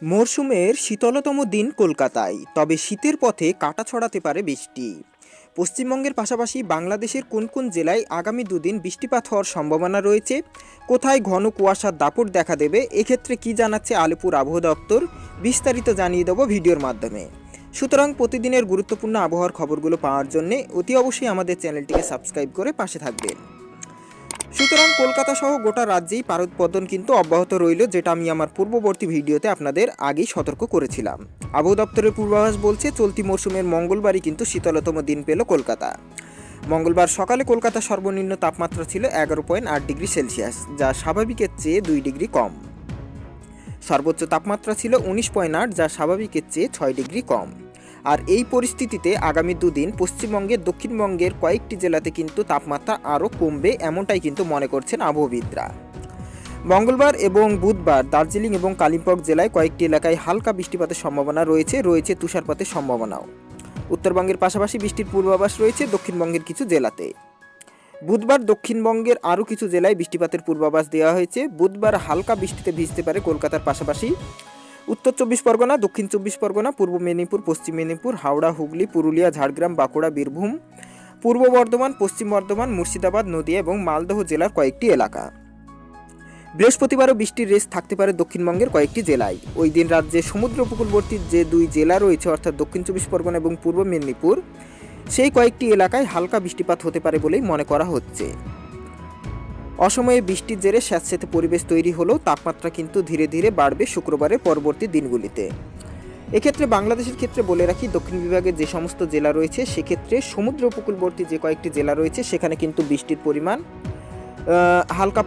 মরশুমের শীতলতম দিন কলকাতায়, তবে শীতের পথে কাঁটা ছড়াতে পারে বৃষ্টি। পশ্চিমবঙ্গের পাশাপাশি বাংলাদেশের কোন কোন জেলায় আগামী দুদিন বৃষ্টিপাত হওয়ার সম্ভাবনা রয়েছে, কোথায় ঘন কুয়াশার দাপট দেখা দেবে, এক্ষেত্রে কি জানাচ্ছে আলিপুর আবহাওয়া দপ্তর, বিস্তারিত জানিয়ে দেবো ভিডিওর মাধ্যমে। সুতরাং প্রতিদিনের গুরুত্বপূর্ণ আবহাওয়ার খবরগুলো পাওয়ার জন্য অতি অবশ্যই আমাদের চ্যানেলটিকে সাবস্ক্রাইব করে পাশে থাকবেন। সুতরাং কলকাতা সহ গোটা রাজ্যেই পারদপতন কিন্তু অব্যাহত রইল, যেটা আমি আমার পূর্ববর্তী ভিডিওতে আপনাদের আগেই সতর্ক করেছিলাম। আবহাওয়া দপ্তরের পূর্বাভাস বলছে চলতি মরশুমের মঙ্গলবারই কিন্তু শীতলতম দিন পেল কলকাতা। মঙ্গলবার সকালে কলকাতার সর্বনিম্ন তাপমাত্রা ছিল 11.8 ডিগ্রি সেলসিয়াস, যা স্বাভাবিকের চেয়ে 2 ডিগ্রি কম। সর্বোচ্চ তাপমাত্রা ছিল 19.8, যা স্বাভাবিকের চেয়ে 6 ডিগ্রি কম। আর এই পরিস্থিতিতে আগামী দুদিন পশ্চিমবঙ্গের দক্ষিণবঙ্গের কয়েকটি জেলাতে কিন্তু তাপমাত্রা আরও কমবে, এমনটাই কিন্তু মনে করছেন আবহবিদরা। মঙ্গলবার এবং বুধবার দার্জিলিং এবং কালিম্পং জেলায় কয়েকটি এলাকায় হালকা বৃষ্টিপাতের সম্ভাবনা রয়েছে তুষারপাতের সম্ভাবনাও। উত্তরবঙ্গের পাশাপাশি বৃষ্টির পূর্বাভাস রয়েছে দক্ষিণবঙ্গের কিছু জেলাতে। বুধবার দক্ষিণবঙ্গের আরও কিছু জেলায় বৃষ্টিপাতের পূর্বাভাস দেওয়া হয়েছে। বুধবার হালকা বৃষ্টিতে ভিজতে পারে কলকাতার পাশাপাশি উত্তর 24 পরগনা, দক্ষিণ 24 পরগনা, পূর্ব মেদিনীপুর, পশ্চিম মেদিনীপুর, হাওড়া, হুগলি, পুরুলিয়া, ঝাড়গ্রাম, বাঁকুড়া, বীরভূম, পূর্ব বর্ধমান, পশ্চিম বর্ধমান, মুর্শিদাবাদ, নদিয়া এবং মালদহ জেলার কয়েকটি এলাকা। বৃহস্পতিবারও বৃষ্টির রেস থাকতে পারে দক্ষিণবঙ্গের কয়েকটি জেলায়। ওই দিন রাজ্যের সমুদ্র উপকূলবর্তী যে দুই জেলা রয়েছে, অর্থাৎ দক্ষিণ 24 পরগনা এবং পূর্ব মেদিনীপুর, সেই কয়েকটি এলাকায় হালকা বৃষ্টিপাত হতে পারে বলেই মনে করা হচ্ছে। অসময়ে বৃষ্টির জেরে স্যাঁতস্যাঁতে পরিবেশ তৈরি হলেও তাপমাত্রা কিন্তু ধীরে ধীরে বাড়বে শুক্রবারের পরবর্তী দিনগুলিতে। এক্ষেত্রে বাংলাদেশের ক্ষেত্রে বলে রাখি, দক্ষিণ বিভাগের যে সমস্ত জেলা রয়েছে সেক্ষেত্রে সমুদ্র উপকূলবর্তী যে কয়েকটি জেলা রয়েছে সেখানে কিন্তু বৃষ্টির পরিমাণ হালকা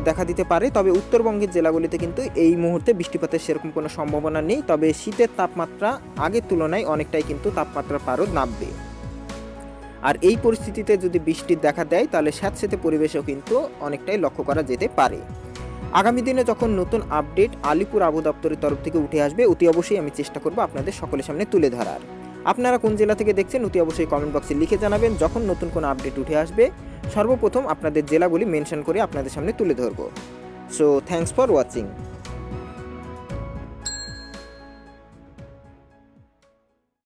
দেখা দিতে পারে। তবে উত্তরবঙ্গের জেলাগুলিতে কিন্তু এই মুহূর্তে বৃষ্টিপাতের সেরকম কোনো সম্ভাবনা নেই। তবে শীতের তাপমাত্রা আগের তুলনায় অনেকটাই কিন্তু তাপমাত্রার পারদ নামবে। আর এই পরিস্থিতিতে যদি বৃষ্টির দেখা দেয় তাহলে স্যাঁতস্যাঁতে পরিবেশেও কিন্তু অনেকটাই লক্ষ্য করা যেতে পারে। আগামী দিনে যখন নতুন আপডেট আলিপুর আবহাওয়া দপ্তরের তরফ থেকে উঠে আসবে, অতি অবশ্যই আমি চেষ্টা করব আপনাদের সকলের সামনে তুলে ধরার। আপনারা কোন জেলা থেকে দেখছেন অতি অবশ্যই কমেন্ট বক্সে লিখে জানাবেন। যখন নতুন কোনো আপডেট উঠে আসবে সর্বপ্রথম আপনাদের জেলাগুলি মেনশন করে আপনাদের সামনে তুলে ধরব। So thanks for watching.